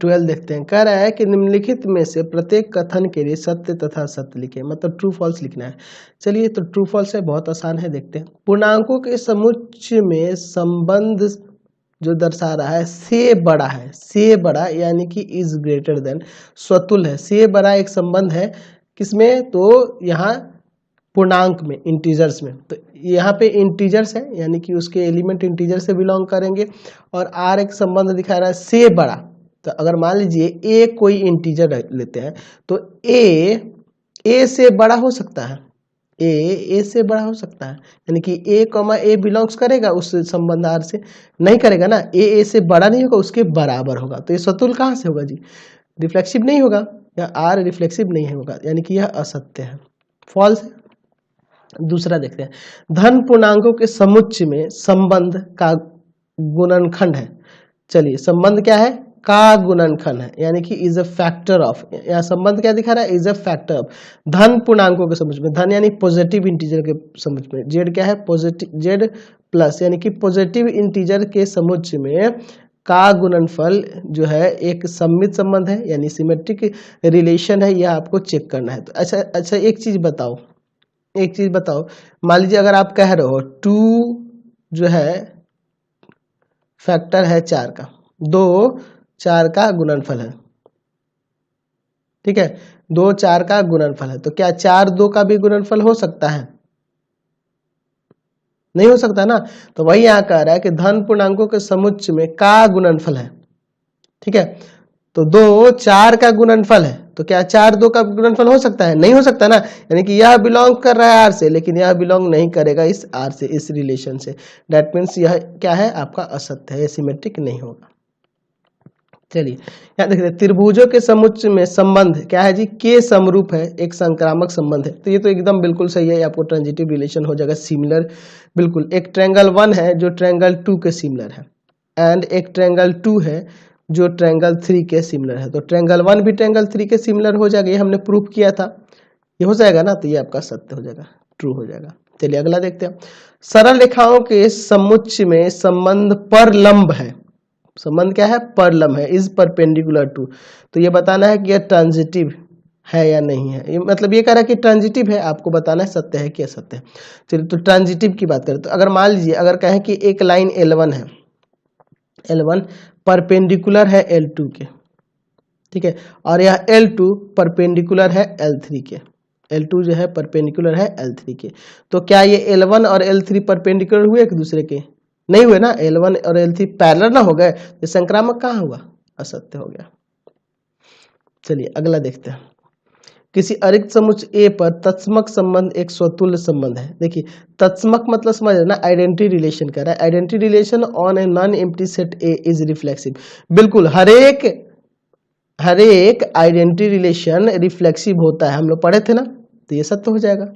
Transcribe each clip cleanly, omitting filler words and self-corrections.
12 देखते हैं। कह रहा है कि निम्नलिखित में से प्रत्येक कथन के लिए सत्य तथा असत्य लिखें, मतलब ट्रू फॉल्स लिखना है। चलिए, तो ट्रू फॉल्स है, बहुत आसान है, देखते हैं। पूर्णांकों के समुच्चय में संबंध जो दर्शा रहा है से बड़ा है, से बड़ा यानी कि इज ग्रेटर देन, स्वतुल्य है। से बड़ा एक संबंध है किसमें, तो यहाँ पूर्णांक में, इंटीजर्स में। तो यहाँ पे इंटीजर्स है यानी कि उसके एलिमेंट इंटीजर से बिलोंग करेंगे, और आर एक संबंध दिखा रहा है से बड़ा। तो अगर मान लीजिए ए कोई इंटीजर लेते हैं तो ए से बड़ा हो सकता है, ए से बड़ा हो सकता है, यानी कि ए कॉमा ए बिलोंग्स करेगा उस संबंध आर से, नहीं करेगा ना, ए से बड़ा नहीं होगा, उसके बराबर होगा। तो ये सतुल कहाँ से होगा जी, रिफ्लेक्सिव नहीं होगा, या आर रिफ्लेक्सिव नहीं होगा, यानी कि यह असत्य है, फॉल्स है। दूसरा देखते हैं, धन पूर्णांकों के समुच्चय में संबंध का गुणनखंड है। चलिए, संबंध क्या है, का गुणनखंड है, यानी कि इज अ फैक्टर ऑफ, यहाँ संबंध क्या दिखा रहा है, इज अ फैक्टर ऑफ धन पूर्णांकों के समुच्चय में, धन यानी पॉजिटिव इंटीजर के समुच्चय में, जेड क्या है, पॉजिटिव, जेड प्लस यानी कि पॉजिटिव इंटीजर के समुच्चय में का गुणनफल जो है एक सम्मित संबंध है, यानी सिमेट्रिक रिलेशन है, यह आपको चेक करना है। तो अच्छा एक चीज बताओ, मान लीजिए अगर आप कह रहे हो 2 जो है फैक्टर है 4 का, 2 4 का गुणनफल है, ठीक है, 2 4 का गुणनफल है, तो क्या 4 2 का भी गुणनफल हो सकता है, नहीं हो सकता ना। तो वही यहाँ कह रहा है कि धन पूर्णांकों के समुच्चय में का गुणनफल है, ठीक है, तो 2 4 का गुणनफल है, तो क्या 4 2 का गुणनफल हो सकता है, नहीं हो सकता ना, यानी कि यह बिलोंग कर रहा है आर से, लेकिन यह बिलोंग नहीं करेगा इस आर से, इस रिलेशन से। दैट मीन्स यह क्या है, आपका असत्य है, यह सिमेट्रिक नहीं होगा। चलिए यहाँ देखते हैं, त्रिभुजों के समुच्चय में संबंध क्या है जी, के समरूप है, एक संक्रामक संबंध है। तो ये तो एकदम बिल्कुल सही है, आपको ट्रांजिटिव रिलेशन हो जाएगा, सिमिलर, बिल्कुल। एक ट्रायंगल 1 है जो ट्रायंगल 2 के सिमिलर है, एंड एक ट्रायंगल 2 है जो ट्रायंगल 3 के सिमिलर है। तो ट्रायंगल 1 भी ट्रायंगल 3 के सिमिलर हो जाएगा, ये हमने प्रूफ किया था, ये हो जाएगा ना, तो ये आपका सत्य हो जाएगा, ट्रू हो जाएगा। चलिए अगला देखते हैं, सरल रेखाओं के समुच्चय में संबंध परलंब है, संबंध क्या है, परलंब है, इज परपेंडिकुलर टू। तो ये बताना है कि यह ट्रांजिटिव है या नहीं है, ये मतलब ये कह रहा है कि ट्रांजिटिव है, आपको बताना है सत्य है कि असत्य है। चलिए तो ट्रांजिटिव की बात करें, तो अगर मान लीजिए अगर कहें कि एक लाइन L1 है, L1 परपेंडिकुलर है L2 के, ठीक है, और यह L2 परपेंडिकुलर है L3 के, L2 जो है परपेंडिकुलर है L3 के, तो क्या ये L1 और L3 परपेंडिकुलर हुए एक दूसरे के, नहीं हुए ना, L1 और L3 पैरेलल ना हो गए, ये संक्रामक कहाँ हुआ, असत्य हो गया। चलिए अगला देखते हैं, किसी अरिक्त समुच्चय A पर तत्समक संबंध एक स्वतुल्य संबंध है। देखिए तत्समक मतलब समझ रहे ना, आइडेंटिटी रिलेशन कह रहा है, identity relation on a non empty set A is reflexive. बिल्कुल, हर एक आइडेंटिटी रिलेशन रिफ्लेक्सिव होता है, हम लोग पढ़े थे ना, तो ये सत्य हो जाएगा,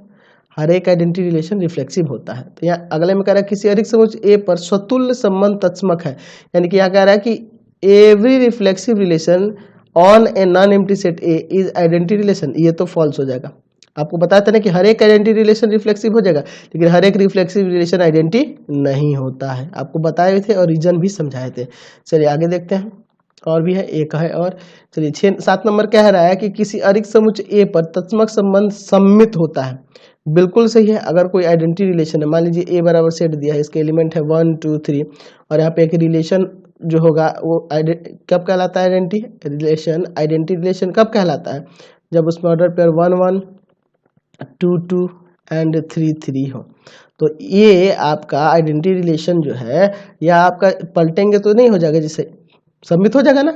हर एक आइडेंटिटी रिलेशन रिफ्लेक्सिव होता है। तो यहाँ अगले में कह रहा है किसी अरिक्त समुच्चय A पर स्वतुल्य संबंध तत्समक है, यानी कि यहाँ कह रहा है कि every reflexive relation on a non empty set A is identity relation, ये तो फॉल्स हो जाएगा। आपको बताया था ना कि हर एक आइडेंटिटी रिलेशन रिफ्लेक्सिव हो जाएगा, लेकिन हर एक रिफ्लेक्सिव रिलेशन आइडेंटिटी नहीं होता है, आपको बताए थे और रीजन भी समझाए थे। चलिए आगे देखते हैं, और भी है, एक है और। चलिए 7 नंबर कह रहा है कि किसी अरिक्त समुच्चय A पर तत्समक संबंध सम्मित होता है। बिल्कुल सही है, अगर कोई आइडेंटिटी रिलेशन है, मान लीजिए A बराबर सेट दिया है, इसके एलिमेंट है 1 2 3, और यहाँ पे एक रिलेशन जो होगा वो कब कहलाता है, आइडेंटिटी रिलेशन। आइडेंटिटी रिलेशन कब कहलाता है, जब उसमें ऑर्डर पेयर 1 1 2 2 एंड 3 3 हो। तो ये आपका आइडेंटिटी रिलेशन जो है, या आपका पलटेंगे तो नहीं हो जाएगा, जिससे सम्मित हो जाएगा ना,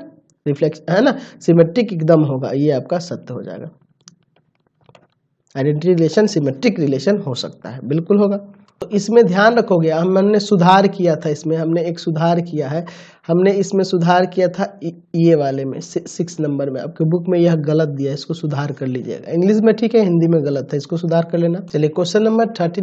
रिफ्लेक्स है ना, सिमेट्रिक एकदम होगा, ये आपका सत्य हो जाएगा। आइडेंटिटी रिलेशन सिमेट्रिक रिलेशन हो सकता है, बिल्कुल होगा। तो इसमें ध्यान रखोगे, हमने सुधार किया था, इसमें हमने एक सुधार किया है, हमने इसमें सुधार किया था ये वाले में 6 नंबर में, आपके बुक में यह गलत दिया है, इसको सुधार कर लीजिएगा। इंग्लिश में ठीक है, हिंदी में गलत है, इसको सुधार कर लेना। चलिए क्वेश्चन नंबर 13